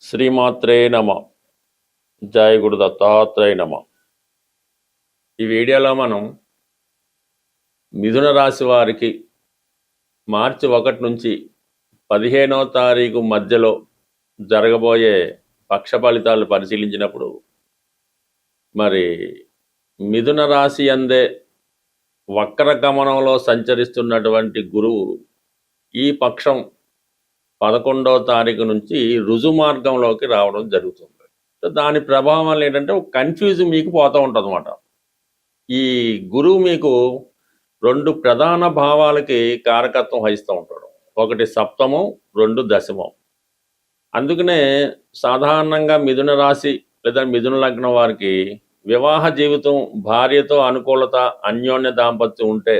శ్రీమాత్రే నమ. జయ గురు దత్తాత్రేయ నమ. ఈ వీడియోలో మనం మిథున రాశి వారికి మార్చి 1 నుంచి 15వ తారీఖు మధ్యలో జరగబోయే పక్ష ఫలితాలు పరిశీలించినప్పుడు మరి మిథున రాశి అందే వక్ర గమనంలో సంచరిస్తున్నటువంటి గురువు ఈ పక్షం 11వ తారీఖు నుంచి రుజు మార్గంలోకి రావడం జరుగుతుంది. దాని ప్రభావం వల్ల ఏంటంటే ఒక కన్ఫ్యూజ్ మీకు పోతూ ఉంటుంది అన్నమాట. ఈ గురువు మీకు 2 ప్రధాన భావాలకి కారకత్వం వహిస్తూ ఉంటాడు. ఒకటి సప్తమం, 2 దశమం. అందుకనే సాధారణంగా మిథున రాశి లేదా మిథున లగ్నం వారికి వివాహ జీవితం, భార్యతో అనుకూలత, అన్యోన్య దాంపత్యం ఉంటే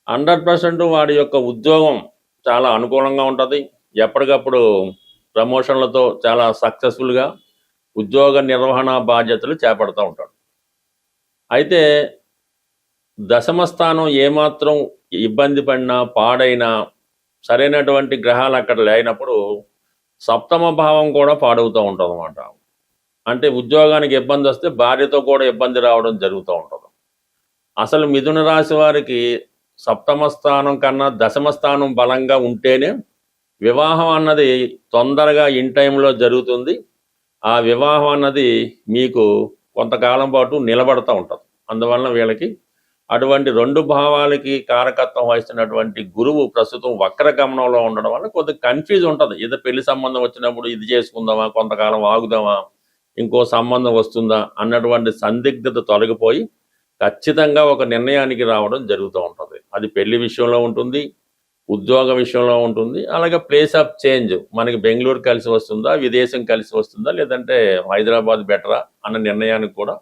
100% వాడి యొక్క ఉద్యోగం చాలా అనుకూలంగా ఉంటుంది. ఎప్పటికప్పుడు ప్రమోషన్లతో చాలా సక్సెస్ఫుల్గా ఉద్యోగ నిర్వహణ బాధ్యతలు చేపడుతూ ఉంటాడు. అయితే దశమ స్థానం ఏమాత్రం ఇబ్బంది పడినా, పాడైనా, సరైనటువంటి గ్రహాలు అక్కడ లేనప్పుడు సప్తమ భావం కూడా పాడవుతూ ఉంటుంది అన్నమాట. అంటే ఉద్యోగానికి ఇబ్బంది వస్తే భార్యతో కూడా ఇబ్బంది రావడం జరుగుతూ ఉంటుంది. అసలు మిథున రాశి వారికి సప్తమ స్థానం కన్నా దశమ స్థానం బలంగా ఉంటేనే వివాహం అన్నది తొందరగా ఇన్ టైంలో జరుగుతుంది. ఆ వివాహం అన్నది మీకు కొంతకాలం పాటు నిలబడుతూ ఉంటుంది. అందువలన వీళ్ళకి అటువంటి 2 భావాలకి కారకత్వం వహిస్తున్నటువంటి గురువు ప్రస్తుతం వక్రగమనంలో ఉండడం వల్ల కొద్దిగా కన్ఫ్యూజ్ ఉంటుంది. ఏదో పెళ్లి సంబంధం వచ్చినప్పుడు ఇది చేసుకుందామా, కొంతకాలం ఆగుదామా, ఇంకో సంబంధం వస్తుందా అన్నటువంటి సందిగ్ధత తొలగిపోయి ఖచ్చితంగా ఒక నిర్ణయానికి రావడం జరుగుతూ ఉంటుంది. అది పెళ్లి విషయంలో ఉంటుంది, ఉద్యోగ విషయంలో ఉంటుంది, అలాగే ప్లేస్ ఆఫ్ చేంజ్, మనకి బెంగళూరు కలిసి వస్తుందా, విదేశం కలిసి వస్తుందా, లేదంటే హైదరాబాద్ బెటరా అన్న నిర్ణయానికి కూడా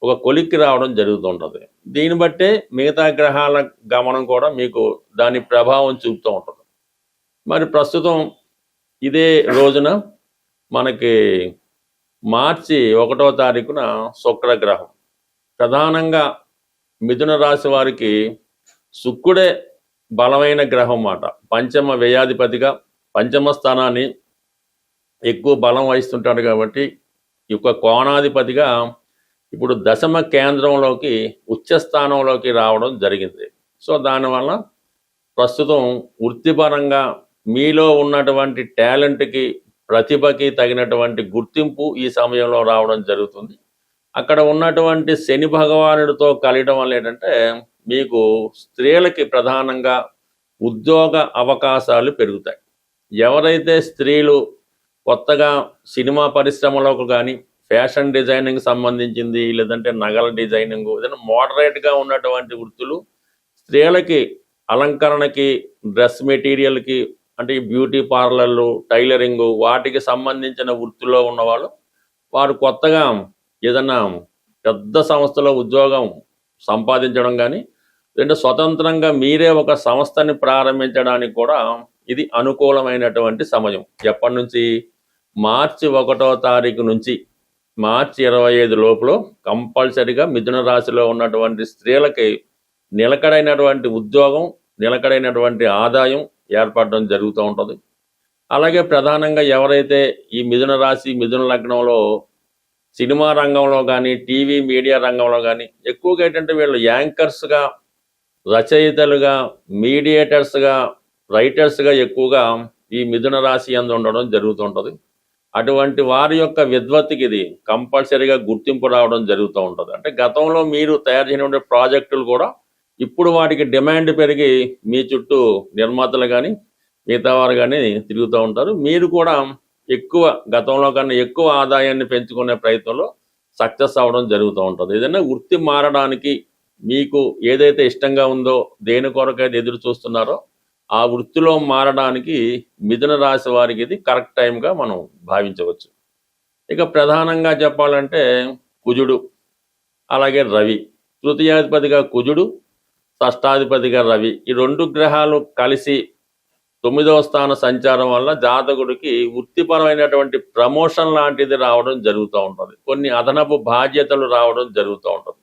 ఒక కొలిక్కి రావడం జరుగుతుంటుంది. దీన్ని బట్టే మిగతా గ్రహాల గమనం కూడా మీకు దాని ప్రభావం చూపుతూ ఉంటుంది. మరి ప్రస్తుతం ఇదే రోజున మనకి మార్చి 1వ తారీఖున శుక్రగ్రహం ప్రధానంగా మిథున రాశి వారికి శుక్రుడే బలమైన గ్రహం మాట. పంచమ వ్యయాధిపతిగా పంచమ స్థానాన్ని ఎక్కువ బలం వహిస్తుంటాడు కాబట్టి ఈ యొక్క కోణాధిపతిగా ఇప్పుడు దశమ కేంద్రంలోకి ఉచ్చ స్థానంలోకి రావడం జరిగింది. సో దానివల్ల ప్రస్తుతం వృత్తిపరంగా మీలో ఉన్నటువంటి టాలెంట్కి, ప్రతిభకి తగినటువంటి గుర్తింపు ఈ సమయంలో రావడం జరుగుతుంది. అక్కడ ఉన్నటువంటి శని భగవానుడితో కలయడం వల్ల ఏంటంటే మీకు స్త్రీలకి ప్రధానంగా ఉద్యోగ అవకాశాలు పెరుగుతాయి. ఎవరైతే స్త్రీలు కొత్తగా సినిమా పరిశ్రమలోకి కానీ, ఫ్యాషన్ డిజైనింగ్ సంబంధించింది, లేదంటే నగల డిజైనింగ్, ఏదైనా మోడరేట్గా ఉన్నటువంటి వృత్తులు, స్త్రీలకి అలంకరణకి, డ్రెస్ మెటీరియల్కి, అంటే ఈ బ్యూటీ పార్లర్లు, టైలరింగు, వాటికి సంబంధించిన వృత్తిలో ఉన్నవాళ్ళు వారు కొత్తగా ఏదన్నా పెద్ద సంస్థలో ఉద్యోగం సంపాదించడం కానీ, లేదంటే స్వతంత్రంగా మీరే ఒక సంస్థని ప్రారంభించడానికి కూడా ఇది అనుకూలమైనటువంటి సమయం. ఎప్పటి నుంచి? మార్చి 1వ తారీఖు నుంచి మార్చి 25 లోపల కంపల్సరిగా మిథున రాశిలో ఉన్నటువంటి స్త్రీలకి నిలకడైనటువంటి ఉద్యోగం, నిలకడైనటువంటి ఆదాయం ఏర్పడడం జరుగుతూ ఉంటుంది. అలాగే ప్రధానంగా ఎవరైతే ఈ మిథున రాశి, మిథున లగ్నంలో సినిమా రంగంలో కానీ, టీవీ మీడియా రంగంలో కానీ ఎక్కువగా ఏంటంటే వీళ్ళు యాంకర్స్గా, రచయితలుగా, మీడియేటర్స్గా, రైటర్స్గా ఎక్కువగా ఈ మిథున రాశి అందు ఉండడం జరుగుతుంటుంది. అటువంటి వారి యొక్క విద్వత్తుకి ఇది కంపల్సరీగా గుర్తింపు రావడం జరుగుతూ ఉంటుంది. అంటే గతంలో మీరు తయారు చేసిన ప్రాజెక్టులు కూడా ఇప్పుడు వాటికి డిమాండ్ పెరిగి మీ చుట్టూ నిర్మాతలు కానీ, మిగతా వారు కానీ తిరుగుతూ ఉంటారు. మీరు కూడా ఎక్కువ, గతంలో కన్నా ఎక్కువ ఆదాయాన్ని పెంచుకునే ప్రయత్నంలో సక్సెస్ అవ్వడం జరుగుతూ ఉంటుంది. ఏదైనా వృత్తి మారడానికి మీకు ఏదైతే ఇష్టంగా ఉందో, దేని కొరకైతే ఎదురు చూస్తున్నారో ఆ వృత్తిలో మారడానికి మిథున రాశి వారికి ఇది కరెక్ట్ టైంగా మనం భావించవచ్చు. ఇక ప్రధానంగా చెప్పాలంటే కుజుడు, అలాగే రవి, తృతీయాధిపతిగా కుజుడు, షష్టాధిపతిగా రవి, ఈ 2 గ్రహాలు కలిసి 9వ స్థాన సంచారం వల్ల జాతకుడికి వృత్తిపరమైనటువంటి ప్రమోషన్ లాంటిది రావడం జరుగుతూ ఉంటుంది. కొన్ని అదనపు బాధ్యతలు రావడం జరుగుతూ ఉంటుంది.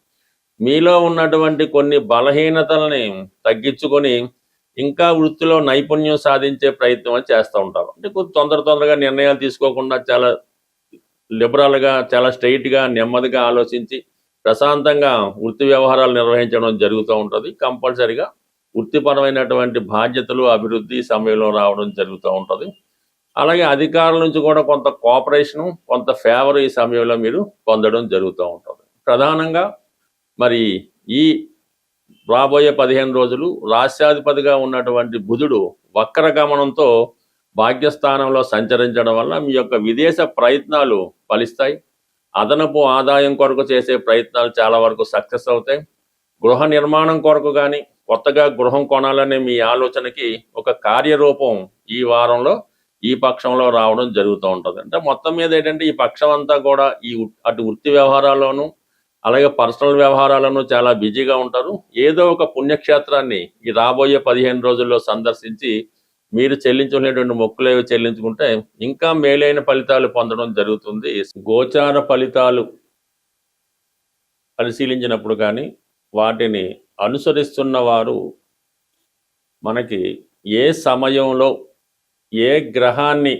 మీలో ఉన్నటువంటి కొన్ని బలహీనతల్ని తగ్గించుకొని ఇంకా వృత్తిలో నైపుణ్యం సాధించే ప్రయత్నం అని చేస్తూ ఉంటారు. అంటే కొంచెం తొందరగా నిర్ణయాలు తీసుకోకుండా చాలా లిబరల్గా, చాలా స్ట్రైట్గా, నెమ్మదిగా ఆలోచించి ప్రశాంతంగా వృత్తి వ్యవహారాలు నిర్వహించడం జరుగుతూ ఉంటుంది. కంపల్సరిగా వృత్తిపరమైనటువంటి బాధ్యతలు, అభివృద్ధి సమయంలో రావడం జరుగుతూ ఉంటుంది. అలాగే అధికారుల నుంచి కూడా కొంత కోఆపరేషను, కొంత ఫేవర్ ఈ సమయంలో మీరు పొందడం జరుగుతూ ఉంటుంది. ప్రధానంగా మరి ఈ రాబోయే 15 రోజులు రాష్ట్రాధిపతిగా ఉన్నటువంటి బుధుడు వక్ర గమనంతో భాగ్యస్థానంలో సంచరించడం వల్ల మీ యొక్క విదేశ ప్రయత్నాలు ఫలిస్తాయి. అదనపు ఆదాయం కొరకు చేసే ప్రయత్నాలు చాలా వరకు సక్సెస్ అవుతాయి. గృహ నిర్మాణం కొరకు కానీ, కొత్తగా గృహం కొనాలనే మీ ఆలోచనకి ఒక కార్యరూపం ఈ వారంలో, ఈ పక్షంలో రావడం జరుగుతూ ఉంటుంది. అంటే మొత్తం మీద ఏంటంటే ఈ పక్షం అంతా కూడా అటు వృత్తి వ్యవహారాల్లోనూ అలాగే పర్సనల్ వ్యవహారాలను చాలా బిజీగా ఉంటారు. ఏదో ఒక పుణ్యక్షేత్రాన్ని ఈ రాబోయే 15 రోజుల్లో సందర్శించి మీరు చెల్లించుకునేటువంటి మొక్కులేవి చెల్లించుకుంటే ఇంకా మేలైన ఫలితాలు పొందడం జరుగుతుంది. గోచార ఫలితాలు పరిశీలించినప్పుడు కానీ వాటిని అనుసరిస్తున్న వారు మనకి ఏ సమయంలో ఏ గ్రహాన్ని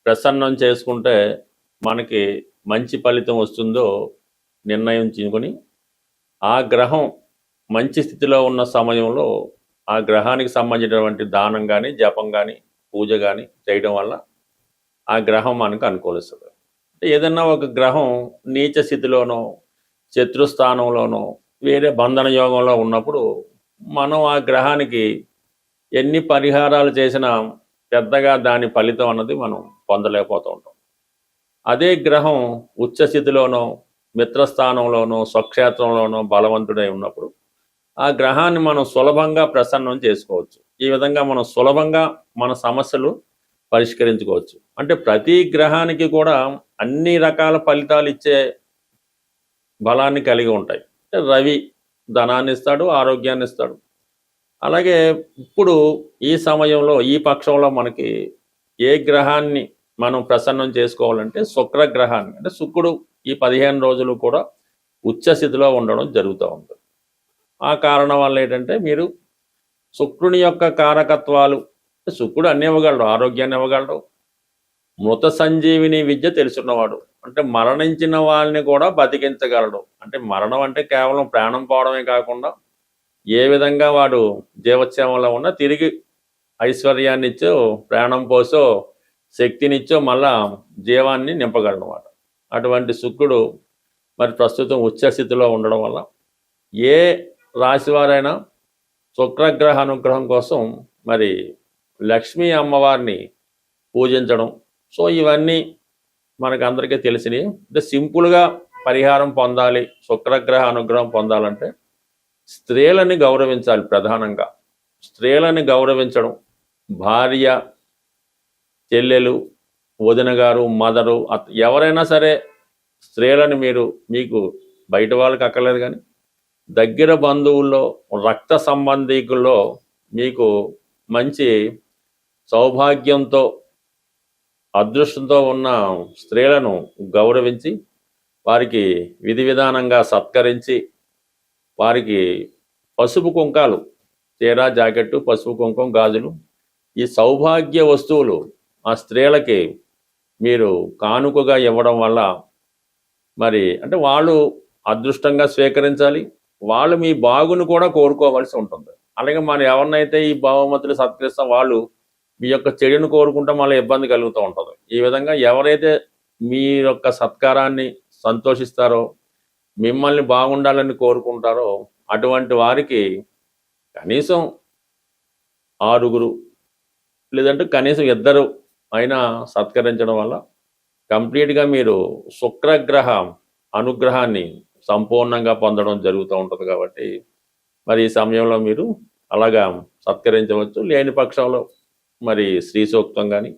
ప్రసన్నం చేసుకుంటే మనకి మంచి ఫలితం వస్తుందో నిర్ణయించుకొని ఆ గ్రహం మంచి స్థితిలో ఉన్న సమయంలో ఆ గ్రహానికి సంబంధించినటువంటి దానం కానీ, జపం కానీ, పూజ కానీ చేయడం వల్ల ఆ గ్రహం మనకు అనుకూలిస్తుంది. ఏదన్నా ఒక గ్రహం నీచ స్థితిలోనో, శత్రుస్థానంలోనో, వేరే బంధన యోగంలో ఉన్నప్పుడు మనం ఆ గ్రహానికి ఎన్ని పరిహారాలు చేసినా పెద్దగా దాని ఫలితం అన్నది మనం పొందలేకపోతూ ఉంటాం. అదే గ్రహం ఉచ్చస్థితిలోనో, మిత్రస్థానంలోనో, స్వక్షేత్రంలోనో బలవంతుడై ఉన్నప్పుడు ఆ గ్రహాన్ని మనం సులభంగా ప్రసన్నం చేసుకోవచ్చు. ఈ విధంగా మనం సులభంగా మన సమస్యలు పరిష్కరించుకోవచ్చు. అంటే ప్రతి గ్రహానికి కూడా అన్ని రకాల ఫలితాలు ఇచ్చే బలాన్ని కలిగి ఉంటాయి. రవి ధనాన్ని ఇస్తాడు, ఆరోగ్యాన్ని ఇస్తాడు. అలాగే ఇప్పుడు ఈ సమయంలో, ఈ పక్షంలో మనకి ఏ గ్రహాన్ని మనం ప్రసన్నం చేసుకోవాలంటే శుక్రగ్రహాన్ని, అంటే శుక్రుడు ఈ 15 రోజులు కూడా ఉచ్చస్థితిలో ఉండడం జరుగుతూ ఉంటుంది. ఆ కారణం వల్ల ఏంటంటే మీరు శుక్రుని యొక్క కారకత్వాలు, శుక్రుడు అన్ని ఇవ్వగలడు, ఆరోగ్యాన్ని ఇవ్వగలడు, మృత సంజీవిని విద్య తెలుసున్నవాడు, అంటే మరణించిన వాళ్ళని కూడా బతికించగలడు. అంటే మరణం అంటే కేవలం ప్రాణం పోవడమే కాకుండా ఏ విధంగా వాడు జీవోత్సవంలో ఉన్నా తిరిగి ఐశ్వర్యాన్ని ఇచ్చో, ప్రాణం పోసో, శక్తినిచ్చో మళ్ళా జీవాన్ని నింపగలనమాట. అటువంటి శుక్రుడు మరి ప్రస్తుతం ఉచ్చస్థితిలో ఉండడం వల్ల ఏ రాశివారైనా శుక్రగ్రహ అనుగ్రహం కోసం మరి లక్ష్మీ అమ్మవారిని పూజించడం, సో ఇవన్నీ మనకు అందరికీ తెలిసినవి. అంటే సింపుల్గా పరిహారం పొందాలి, శుక్రగ్రహ అనుగ్రహం పొందాలంటే స్త్రీలని గౌరవించాలి. ప్రధానంగా స్త్రీలని గౌరవించడం, భార్య, చెల్లెలు, వదిన గారు, మదరు, ఎవరైనా సరే స్త్రీలని మీకు బయట వాళ్ళకి అక్కర్లేదు కానీ దగ్గర బంధువుల్లో, రక్త సంబంధికుల్లో మీకు మంచి సౌభాగ్యంతో, అదృష్టంతో ఉన్న స్త్రీలను గౌరవించి వారికి విధి విధానంగా సత్కరించి వారికి పసుపు కుంకాలు, చీర, జాకెట్టు, పసుపు కుంకం, గాజులు, ఈ సౌభాగ్య వస్తువులు ఆ స్త్రీలకి మీరు కానుకగా ఇవ్వడం వల్ల మరి అంటే వాళ్ళు అదృష్టంగా స్వీకరించాలి, వాళ్ళు మీ బాగును కూడా కోరుకోవాల్సి ఉంటుంది. అలాగే మనం ఎవరినైతే ఈ బహుమతులు సత్కరిస్తాం వాళ్ళు మీ యొక్క చెడును కోరుకుంటే మళ్ళీ ఇబ్బంది కలుగుతూ ఉంటుంది. ఈ విధంగా ఎవరైతే మీ యొక్క సత్కారాన్ని సంతోషిస్తారో, మిమ్మల్ని బాగుండాలని కోరుకుంటారో అటువంటి వారికి కనీసం 6 లేదంటే కనీసం 2 అయినా సత్కరించడం వల్ల కంప్లీట్గా మీరు శుక్రగ్రహ అనుగ్రహాన్ని సంపూర్ణంగా పొందడం జరుగుతూ ఉంటుంది. కాబట్టి మరి ఈ సమయంలో మీరు అలాగా సత్కరించవచ్చు. లేని పక్షంలో మరి శ్రీ సూక్తం కానీ,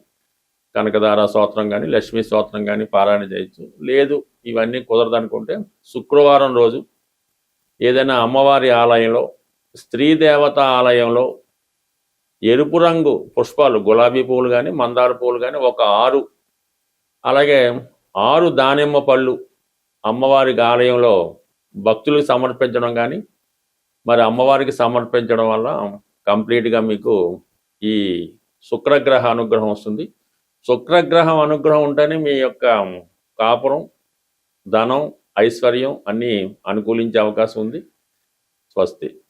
కనకదార స్తోత్రం కానీ, లక్ష్మీ స్తోత్రం కానీ పారాయణ చేయొచ్చు. లేదు ఇవన్నీ కుదరదనుకుంటే శుక్రవారం రోజు ఏదైనా అమ్మవారి ఆలయంలో, స్త్రీ దేవత ఆలయంలో ఎరుపు రంగు పుష్పాలు, గులాబీ పువ్వులు కానీ, మందార పువ్వులు కానీ ఒక 6, అలాగే 6 దానిమ్మ పళ్ళు అమ్మవారి ఆలయంలో భక్తులకు సమర్పించడం కానీ మరి అమ్మవారికి సమర్పించడం వల్ల కంప్లీట్గా మీకు ఈ శుక్రగ్రహ అనుగ్రహం వస్తుంది. శుక్రగ్రహం అనుగ్రహం ఉంటేనే మీ యొక్క కాపురం, ధనం, ఐశ్వర్యం అన్నీ అనుకూలించే అవకాశం ఉంది. స్వస్తి.